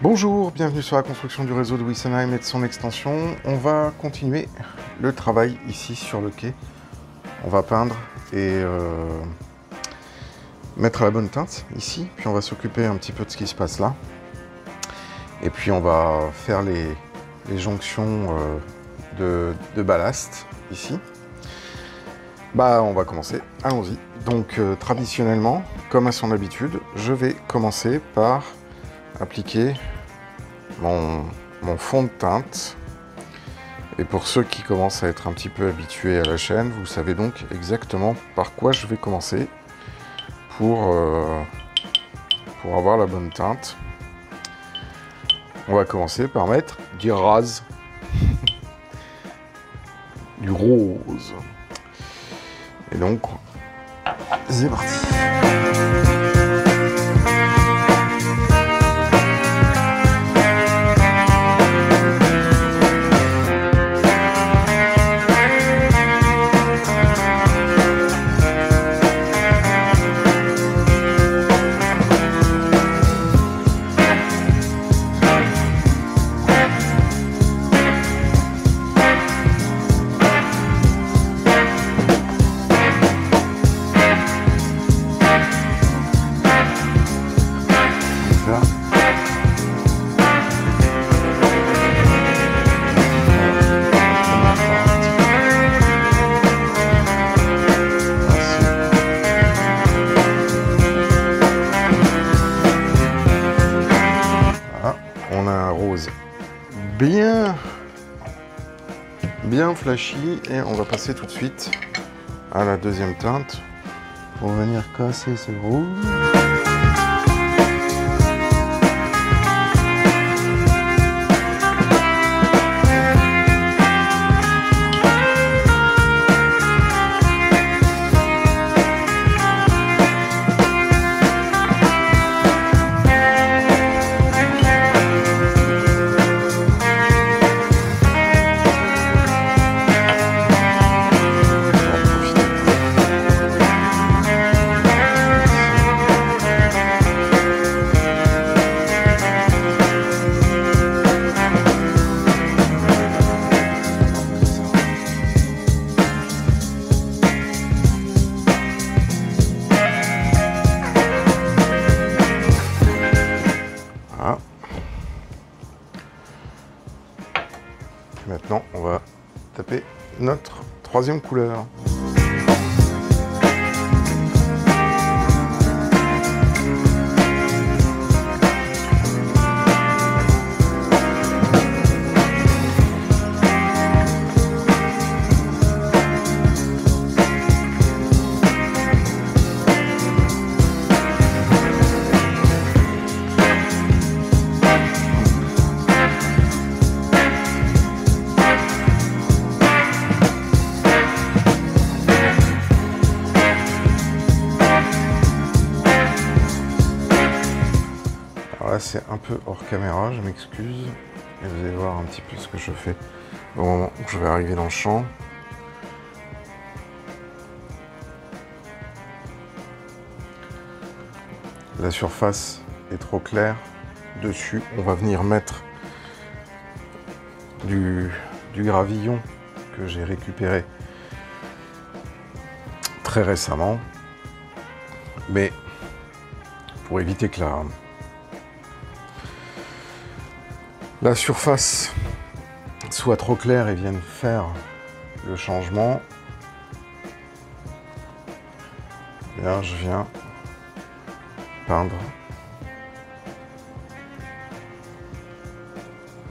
Bonjour, bienvenue sur la construction du réseau de Wissenheim et de son extension. On va continuer le travail ici sur le quai. On va peindre et mettre la bonne teinte ici, puis on va s'occuper un petit peu de ce qui se passe là. Et puis on va faire les jonctions de ballast ici. On va commencer, allons-y. Donc traditionnellement, comme à son habitude, je vais commencer par appliquer mon fond de teinte. Et pour ceux qui commencent à être un petit peu habitués à la chaîne, vous savez donc exactement par quoi je vais commencer pour avoir la bonne teinte. On va commencer par mettre du rose. Du rose. Et donc, c'est parti. Bien flashy, et on va passer tout de suite à la deuxième teinte pour venir casser ce rouge. Maintenant, on va taper notre troisième couleur. Là, c'est un peu hors caméra, je m'excuse. Et vous allez voir un petit peu ce que je fais au moment où je vais arriver dans le champ. La surface est trop claire. Dessus, on va venir mettre du gravillon que j'ai récupéré très récemment. Mais pour éviter que la surface soit trop claire et vienne faire le changement, bien, je viens peindre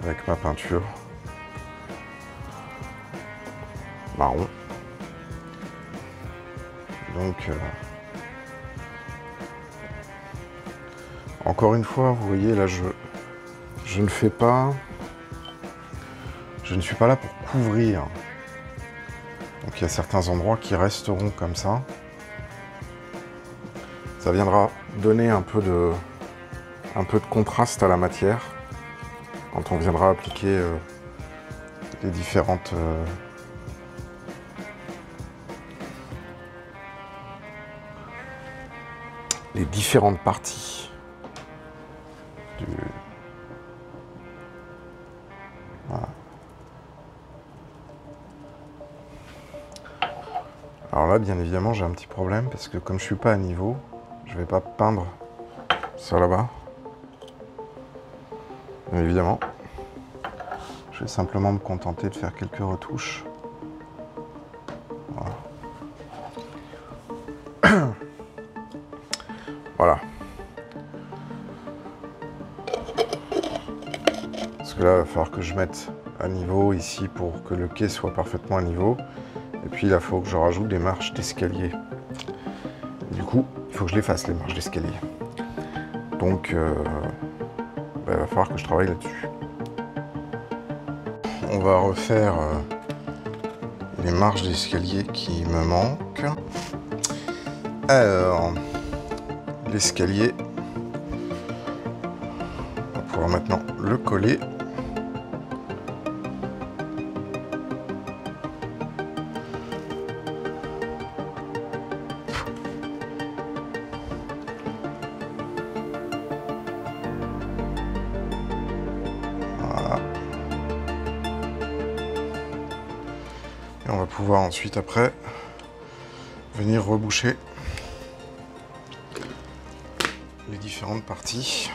avec ma peinture marron. Donc, encore une fois, vous voyez, là, je ne fais pas, je ne suis pas là pour couvrir. Donc il y a certains endroits qui resteront comme ça. Ça viendra donner un peu de contraste à la matière quand on viendra appliquer les différentes parties là, bien évidemment, j'ai un petit problème parce que comme je suis pas à niveau, je vais pas peindre ça là-bas. Bien évidemment, je vais simplement me contenter de faire quelques retouches. Voilà. Voilà. Parce que là, il va falloir que je mette à niveau ici pour que le quai soit parfaitement à niveau. Et puis, il faut que je rajoute des marches d'escalier. Du coup, il faut que je les fasse, les marches d'escalier. Donc, il va falloir que je travaille là-dessus. On va refaire les marches d'escalier qui me manquent. Alors, l'escalier, on va pouvoir maintenant le coller. Voilà. Et on va pouvoir ensuite, après, venir reboucher les différentes parties.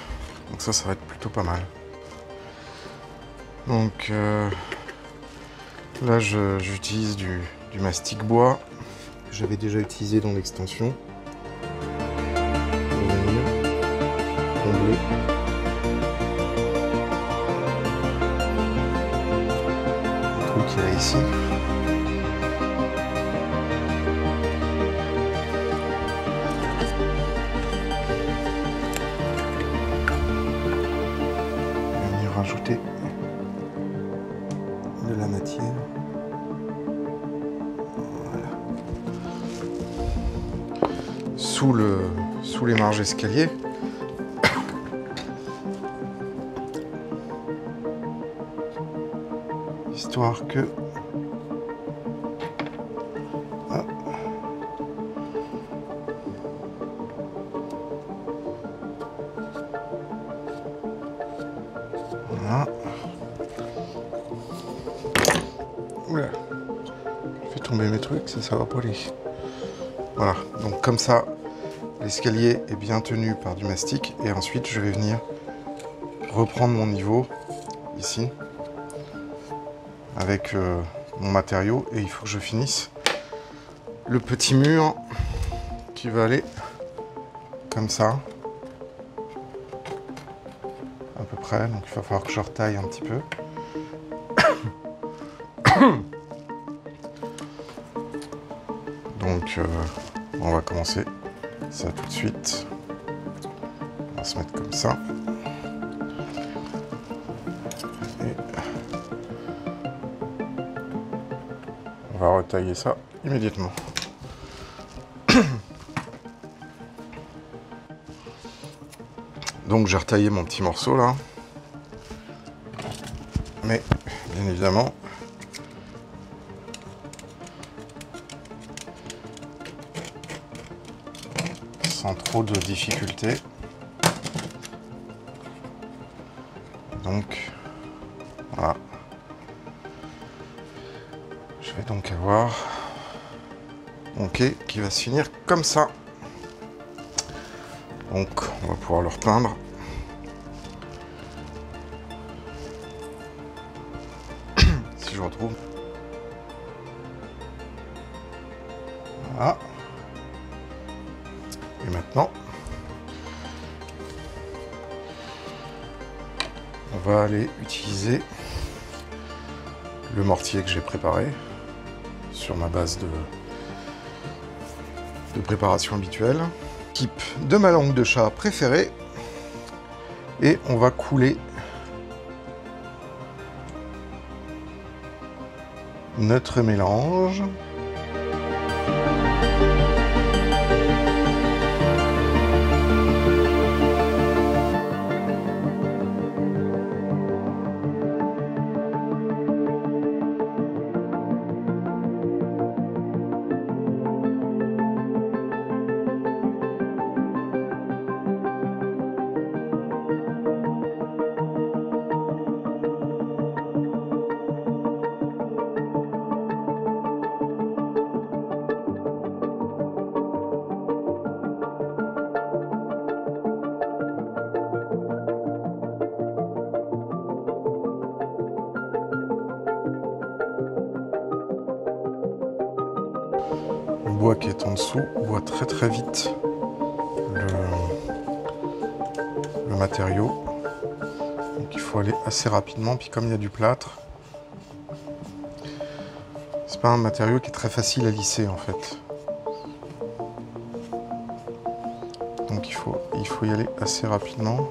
Donc ça va être plutôt pas mal. Donc là, j'utilise du mastic bois que j'avais déjà utilisé dans l'extension. Pour venir combler. Le trou qu'il y a ici. Rajouter de la matière. Voilà. Sous les marges d'escalier. Histoire que voilà. Oula, je fais tomber mes trucs, ça va pas aller. Voilà, donc comme ça, l'escalier est bien tenu par du mastic et ensuite je vais venir reprendre mon niveau ici avec mon matériau et il faut que je finisse le petit mur qui va aller comme ça à peu près, donc il va falloir que je retaille un petit peu. Donc on va commencer ça tout de suite. On va se mettre comme ça. Et on va retailler ça immédiatement. Donc j'ai retaillé mon petit morceau là. Mais bien évidemment, sans trop de difficultés. Donc voilà. Je vais donc avoir mon quai qui va se finir comme ça. Donc on va pouvoir le repeindre. Si je retrouve. Voilà. Et maintenant, on va aller utiliser le mortier que j'ai préparé sur ma base de préparation habituelle. Type de ma langue de chat préférée. Et on va couler notre mélange. bois qui est en dessous boit très très vite le matériau. Donc il faut aller assez rapidement, puis comme il y a du plâtre, c'est pas un matériau qui est très facile à lisser en fait. Donc il faut y aller assez rapidement.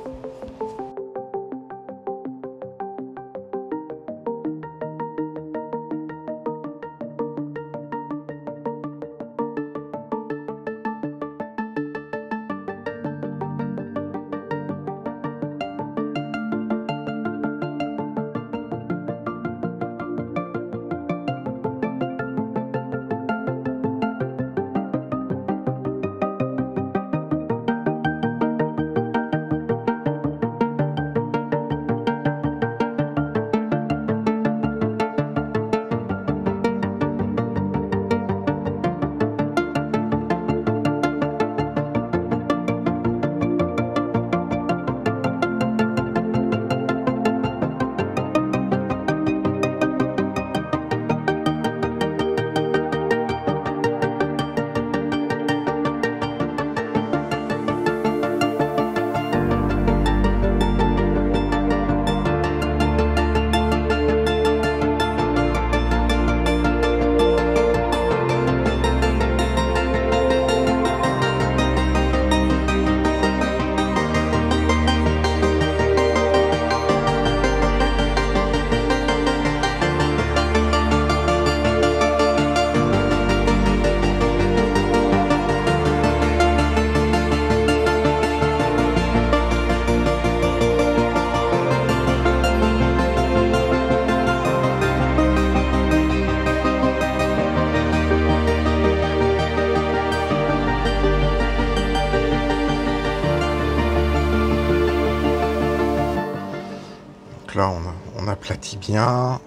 Là on aplatit bien,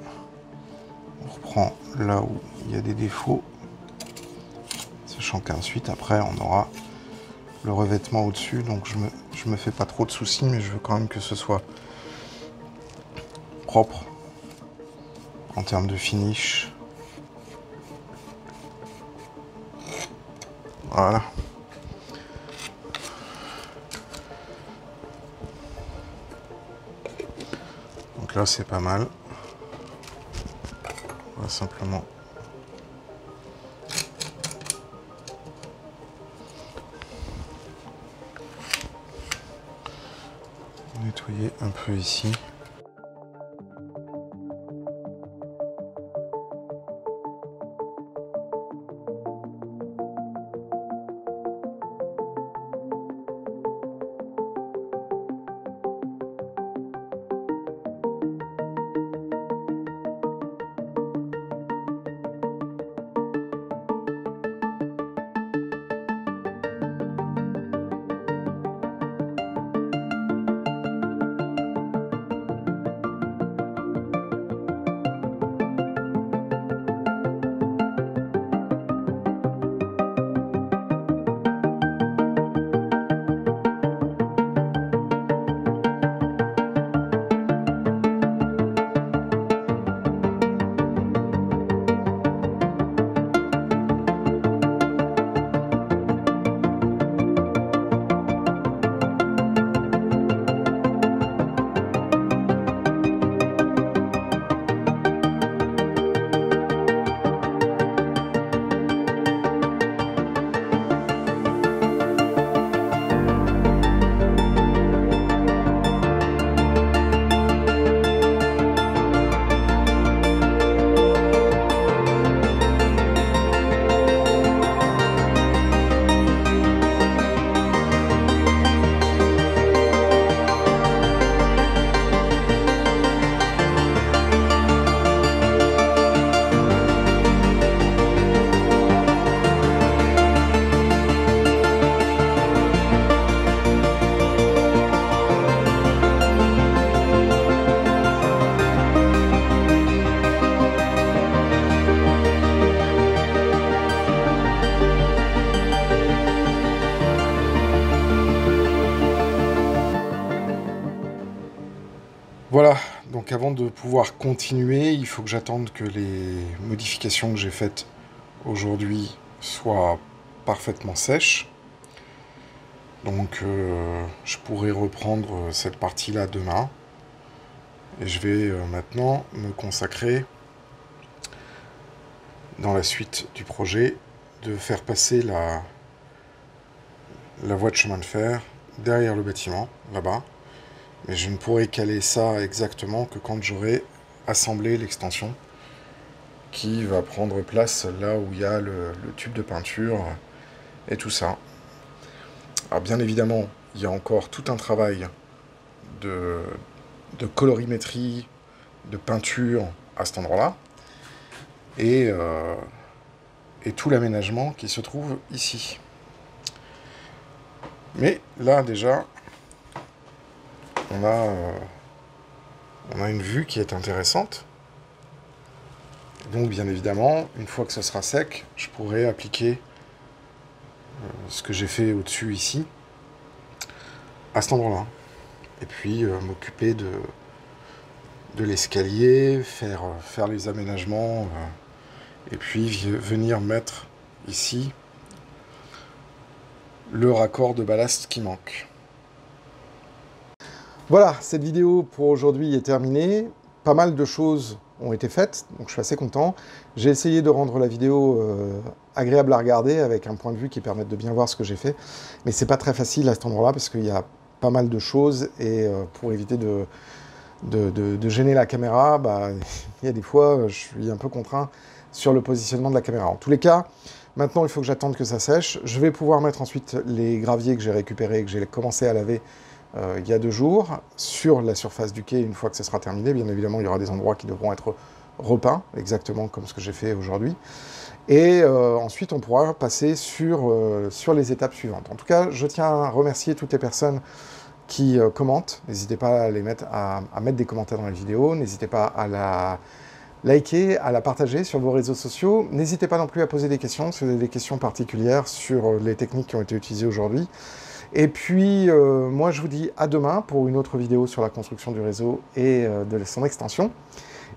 on reprend là où il y a des défauts, sachant qu'ensuite après on aura le revêtement au-dessus, donc je me fais pas trop de soucis, mais je veux quand même que ce soit propre en termes de finish. Voilà. Donc là c'est pas mal. On va simplement nettoyer un peu ici. Voilà, donc avant de pouvoir continuer, il faut que j'attende que les modifications que j'ai faites aujourd'hui soit parfaitement sèche. Donc je pourrai reprendre cette partie-là demain. Et je vais maintenant me consacrer, dans la suite du projet, de faire passer la voie de chemin de fer derrière le bâtiment, là-bas. Mais je ne pourrai caler ça exactement que quand j'aurai assemblé l'extension qui va prendre place là où il y a le tube de peinture et tout ça. Alors bien évidemment, il y a encore tout un travail de colorimétrie, de peinture à cet endroit-là, et tout l'aménagement qui se trouve ici. Mais là déjà, on a une vue qui est intéressante. Donc bien évidemment, une fois que ce sera sec, je pourrai appliquer ce que j'ai fait au-dessus ici, à cet endroit-là. Et puis m'occuper de l'escalier, faire les aménagements, et puis venir mettre ici le raccord de ballast qui manque. Voilà, cette vidéo pour aujourd'hui est terminée. Pas mal de choses ont été faites, donc je suis assez content. J'ai essayé de rendre la vidéo agréable à regarder, avec un point de vue qui permette de bien voir ce que j'ai fait. Mais c'est pas très facile à cet endroit-là, parce qu'il y a pas mal de choses, et pour éviter de gêner la caméra, bah, il y a des fois, je suis un peu contraint sur le positionnement de la caméra. En tous les cas, maintenant, il faut que j'attende que ça sèche. Je vais pouvoir mettre ensuite les graviers que j'ai récupérés, que j'ai commencé à laver il y a 2 jours, sur la surface du quai, une fois que ce sera terminé. Bien évidemment, il y aura des endroits qui devront être repeints, exactement comme ce que j'ai fait aujourd'hui. Et ensuite, on pourra passer sur les étapes suivantes. En tout cas, je tiens à remercier toutes les personnes qui commentent. N'hésitez pas à mettre des commentaires dans la vidéo. N'hésitez pas à la liker, à la partager sur vos réseaux sociaux. N'hésitez pas non plus à poser des questions, si vous avez des questions particulières sur les techniques qui ont été utilisées aujourd'hui. Et puis, moi, je vous dis à demain pour une autre vidéo sur la construction du réseau et de son extension.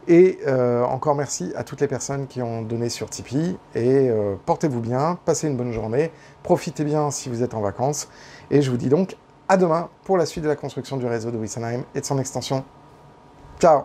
Et encore merci à toutes les personnes qui ont donné sur Tipeee. Et portez-vous bien, passez une bonne journée, profitez bien si vous êtes en vacances. Et je vous dis donc à demain pour la suite de la construction du réseau de Wessenheim et de son extension. Ciao!